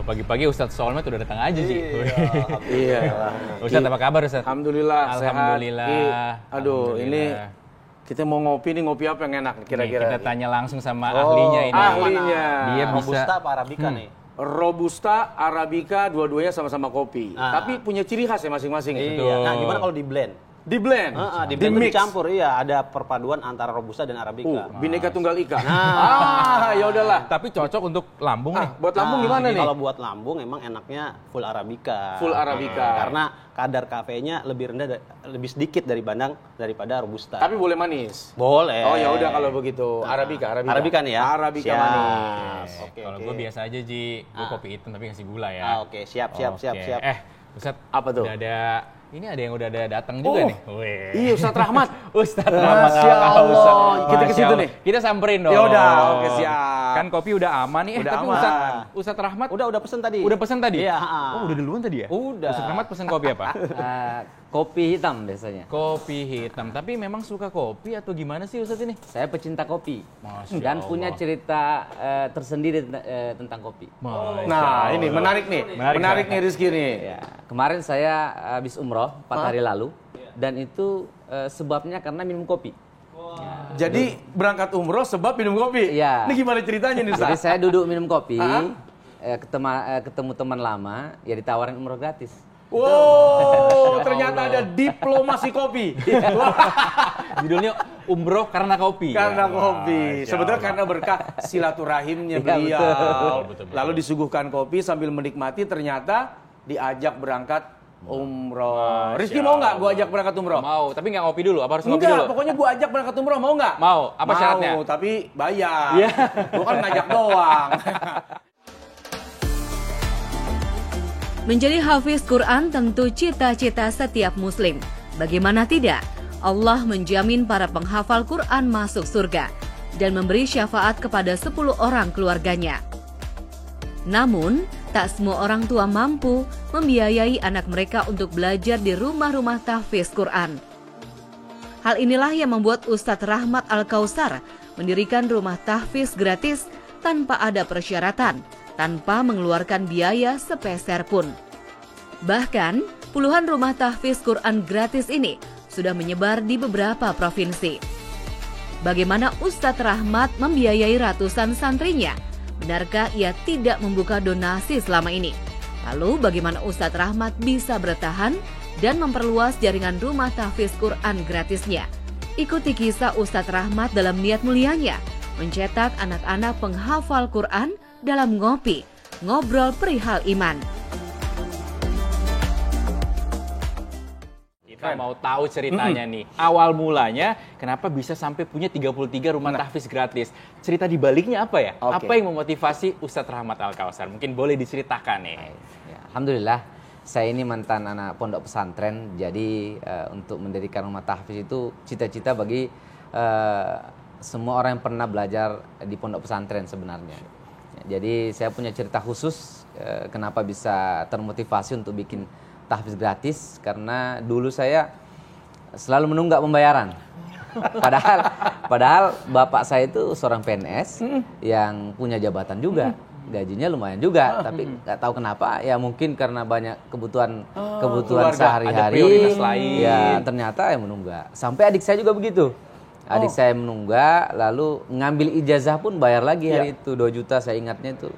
pagi-pagi Ustadz Solmed udah datang aja sih. Iya. Ustadz apa kabar Ustadz? Alhamdulillah. Alhamdulillah. Sehat. Aduh, ini kita mau ngopi nih, ngopi apa yang enak kira-kira? Kita tanya langsung sama ahlinya ini. Ahlinya. Dia bisa. Robusta apa Arabica nih? Robusta, Arabica, dua-duanya sama-sama kopi. Tapi punya ciri khas ya masing-masing. Iya. Nah, gimana kalau di blend? Di blend, Di blend itu dicampur, iya. Ada perpaduan antara Robusta dan Arabica. Bineka Tunggal Ika. Ya udahlah. Tapi cocok untuk lambung nih. Buat lambung gimana nih? Kalau buat lambung emang enaknya full Arabica. Full Arabica. Karena kadar kafeinnya lebih rendah, lebih sedikit daripada Robusta. Tapi boleh manis. Boleh. Oh ya udah kalau begitu. Arabica. Arabica nih ya. Arabica Siap. manis. Kalau gue biasa aja Ji, gue kopi hitam tapi kasih gula ya. Oke, siap. Ustadz, Apa tuh? Ini ada yang udah ada datang juga nih. Iya, Ustadz Rahmat. Ustadz Rahmat. Masya Allah. Kita ke situ nih. Kita samperin dong. Ya udah, oke siap. Kan kopi udah aman nih. Udah Tapi aman. Ustadz Rahmat Udah pesen tadi. udah pesen tadi? Iya. Oh, udah duluan tadi ya? Udah. Ustadz Rahmat pesen kopi apa? Kopi hitam biasanya. Kopi hitam. Tapi memang suka kopi atau gimana sih Ustadz ini? Saya pecinta kopi. Masya Dan Allah. punya cerita tersendiri tentang kopi. Nah, ini menarik nih. Menarik nih Rizky nih. Ya, kemarin saya habis umroh 4 hari lalu dan itu sebabnya karena minum kopi. Jadi berangkat umroh sebab minum kopi. Iya. Ini gimana ceritanya nih, Jadi Ustaz? saya duduk minum kopi, ketemu teman lama, ya ditawarin umroh gratis. Wow, ternyata ada diplomasi kopi. Judulnya Umroh karena kopi. Karena Ya, kopi. Masya Sebetulnya Allah. karena berkah silaturahimnya Iya, beliau. betul. Lalu disuguhkan kopi sambil menikmati, ternyata diajak berangkat umroh. Rizky mau nggak gua ajak berangkat umroh? Mau, tapi nggak ngopi dulu. Apa harus ngopi Enggak, dulu? pokoknya gua ajak berangkat umroh, mau nggak? Mau. Apa syaratnya? Mau, tapi bayar. Iya. Gua kan ngajak doang. Menjadi hafiz Quran tentu cita-cita setiap muslim. Bagaimana tidak? Allah menjamin para penghafal Quran masuk surga dan memberi syafaat kepada 10 orang keluarganya. Namun, tak semua orang tua mampu membiayai anak mereka untuk belajar di rumah-rumah tahfiz Quran. Hal inilah yang membuat Ustadz Rahmat Al-Kausar mendirikan rumah tahfiz gratis tanpa ada persyaratan, tanpa mengeluarkan biaya sepeser pun. Bahkan, puluhan rumah tahfiz Quran gratis ini sudah menyebar di beberapa provinsi. Bagaimana Ustadz Rahmat membiayai ratusan santrinya? Benarkah ia tidak membuka donasi selama ini? Lalu bagaimana Ustadz Rahmat bisa bertahan dan memperluas jaringan rumah tahfiz Quran gratisnya? Ikuti kisah Ustadz Rahmat dalam niat mulianya, mencetak anak-anak penghafal Quran dalam ngopi, ngobrol perihal iman. Kita mau tahu ceritanya nih. Awal mulanya kenapa bisa sampai punya 33 rumah tahfiz gratis? Cerita di baliknya apa ya? Oke. Apa yang memotivasi Ustadz Rahmat Al-Kausar? Mungkin boleh diceritakan nih. Ya, Alhamdulillah, saya ini mantan anak pondok pesantren. Jadi untuk mendirikan rumah tahfiz itu cita-cita bagi semua orang yang pernah belajar di pondok pesantren sebenarnya. Jadi saya punya cerita khusus kenapa bisa termotivasi untuk bikin tahfiz gratis, karena dulu saya selalu menunggak pembayaran. Padahal bapak saya itu seorang PNS yang punya jabatan juga, gajinya lumayan juga, tapi nggak tahu kenapa, ya mungkin karena banyak kebutuhan keluarga, sehari-hari, ada prioritas lain. ya ternyata ya menunggak. Sampai adik saya juga begitu. Adik saya menunggak, lalu ngambil ijazah pun bayar lagi hari itu 2 juta, saya ingatnya itu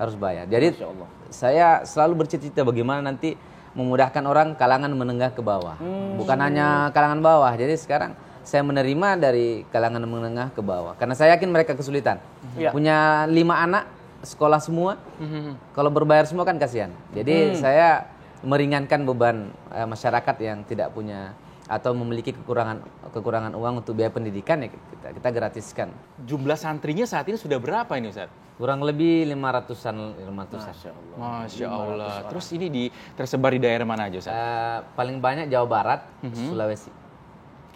harus bayar. Jadi saya selalu bercita-cita bagaimana nanti memudahkan orang kalangan menengah ke bawah. Bukan hanya kalangan bawah. Jadi sekarang saya menerima dari kalangan menengah ke bawah. Karena saya yakin mereka kesulitan. Punya 5 anak, sekolah semua. Kalau berbayar semua kan kasihan. Jadi saya meringankan beban masyarakat yang tidak punya atau memiliki kekurangan uang untuk biaya pendidikan, ya kita gratiskan. Jumlah santrinya saat ini sudah berapa ini Ustadz? Kurang lebih 500-an. Masya Allah. Terus ini tersebar di daerah mana aja Ustadz? Paling banyak Jawa Barat, Sulawesi.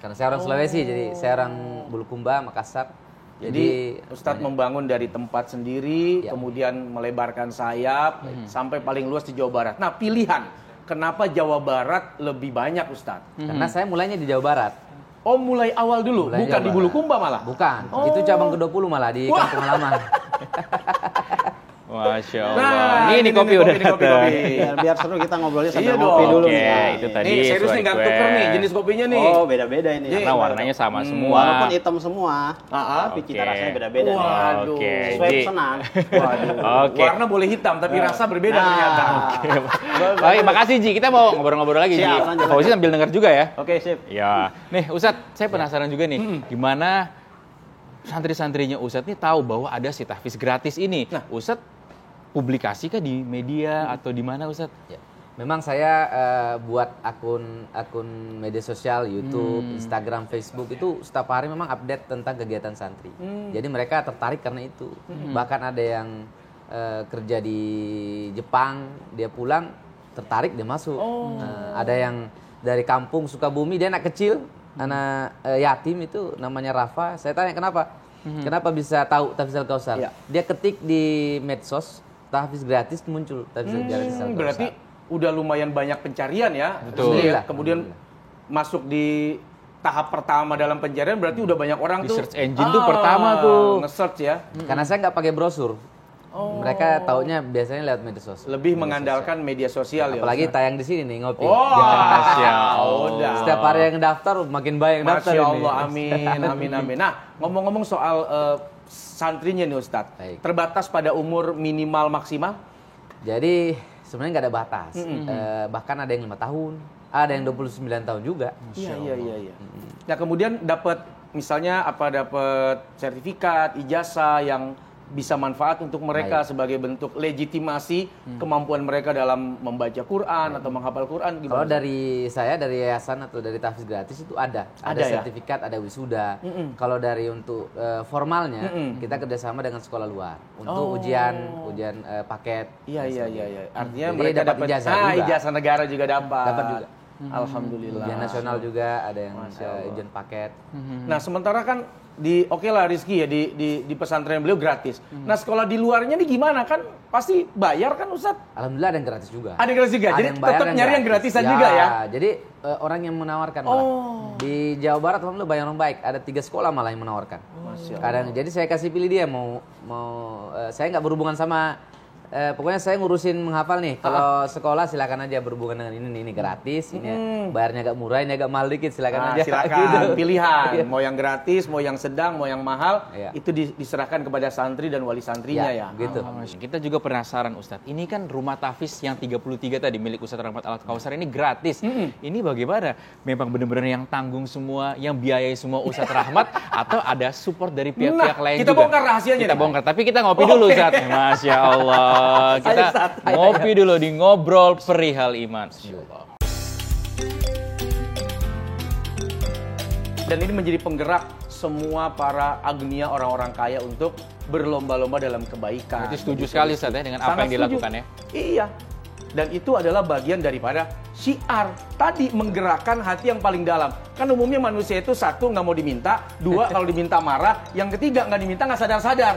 Karena saya orang Sulawesi, jadi saya orang Bulukumba, Makassar. Jadi Ustadz membangun dari tempat sendiri, kemudian melebarkan sayap sampai paling luas di Jawa Barat. Nah, pilihan kenapa Jawa Barat lebih banyak Ustadz? Karena saya mulainya di Jawa Barat. Oh, mulai awal dulu, Mulai bukan Jawa di Bulukumba malah? Bukan, itu cabang ke-20 malah di kampung halaman. Masya Allah. Nah, ini kopi udah datang. Biar seru kita ngobrolnya sambil Iya ngopi dong. dulu. Oke, nih. itu tadi Nih serius nih nggak suara tuker nih kue. jenis kopinya nih. Oh, beda-beda ini. Iya. Karena warnanya sama semua. Walaupun hitam semua, tapi cita Oke. rasanya beda-beda nih. Waduh. Oke, Swipe jadi- senang. Waduh. Oke. Warna boleh hitam tapi rasa berbeda ternyata. Baik, makasih Ji. Kita mau ngobrol-ngobrol lagi Ji. Siap, lanjut, Fauzi lanjut. sambil dengar juga ya. Oke, sip. Ya, nih Ustadz, saya penasaran juga nih, gimana santri-santrinya Ustadz nih tahu bahwa ada si tahfiz gratis ini. Nah, Ustadz publikasi kah di media atau di mana Ustadz? Ya. Memang saya buat akun media sosial, YouTube, Instagram, Facebook itu setiap hari memang update tentang kegiatan santri. Jadi mereka tertarik karena itu. Bahkan ada yang kerja di Jepang, dia pulang tertarik dia masuk. Ada yang dari kampung Sukabumi, dia anak kecil, anak yatim itu namanya Rafa. Saya tanya kenapa? Kenapa bisa tahu Tahfiz Al-Kausar? Iya. Dia ketik di medsos tahfiz gratis, muncul tahfiz gratis Al-Kausar. Berarti udah lumayan banyak pencarian ya. Betul. Pasti ya. Alhamdulillah. Kemudian masuk di tahap pertama dalam pencarian berarti udah banyak orang Di tuh. search engine tuh pertama tuh. Nge-search ya. Karena saya nggak pakai brosur. Mereka taunya biasanya lewat media sosial. Lebih mengandalkan media sosial ya. Apalagi tayang di sini nih ngopi. Oh, Masya udah. Setiap hari yang daftar makin banyak yang daftar Masya ini. Allah, amin. Nah, ngomong-ngomong soal santrinya nih Ustadz. Baik. Terbatas pada umur minimal maksimal? Jadi sebenarnya nggak ada batas. Bahkan ada yang 5 tahun, ada yang 29 tahun juga. Iya. Nah, kemudian dapat misalnya dapat sertifikat, ijazah yang bisa manfaat untuk mereka sebagai bentuk legitimasi kemampuan mereka dalam membaca Quran atau menghafal Quran. Kalau dari saya, dari yayasan atau dari tahfiz gratis itu ada Ada ya? sertifikat, ada wisuda. Kalau dari untuk formalnya, kita kerjasama dengan sekolah luar untuk ujian paket. Iya. Artinya Jadi mereka dapat dapat ijazah juga. ijazah negara juga dapat. Dapat juga. Alhamdulillah. Ujian nasional juga ada yang Masya Allah. ujian paket. Nah, sementara kan oke lah Rizky ya di pesantren beliau gratis. Nah, sekolah di luarnya nih gimana? Kan pasti bayar kan Ustadz? Alhamdulillah ada yang gratis juga. Ada yang gratis juga. Ada Jadi yang bayar, tetap ada nyari yang gratisan juga ya. Jadi orang yang menawarkan malah. Di Jawa Barat alhamdulillah banyak orang baik. Ada 3 sekolah malah yang menawarkan. Masya Allah. Kadang jadi saya kasih pilih dia mau saya nggak berhubungan sama pokoknya saya ngurusin menghafal nih. Kalau sekolah silakan aja berhubungan dengan ini gratis, ini bayarnya agak murah, ini agak mahal dikit silakan aja. Silakan Gitu. pilihan. Iya. Mau yang gratis, mau yang sedang, mau yang mahal, Iya. itu diserahkan kepada santri dan wali santrinya ya. Gitu. Kita juga penasaran Ustadz, ini kan rumah tahfiz yang 33 tadi milik Ustadz Rahmat Al-Kausar ini gratis. Ini bagaimana? Memang benar-benar yang tanggung semua, yang biayai semua Ustadz Rahmat atau ada support dari pihak-pihak lain kita juga? bongkar rahasianya Kita nih. bongkar, tapi kita ngopi dulu Ustadz. Masya Allah. Kita ngopi dulu di Ngobrol Perihal Iman. Dan ini menjadi penggerak semua para agnia orang-orang kaya untuk berlomba-lomba dalam kebaikan. Berarti setuju sekali Ustadz ya dengan apa Sangat yang dilakukan setuju. ya? Iya. Dan itu adalah bagian daripada syiar. Tadi menggerakkan hati yang paling dalam. Kan umumnya manusia itu 1 nggak mau diminta, 2 kalau diminta marah, yang ketiga nggak diminta nggak sadar-sadar.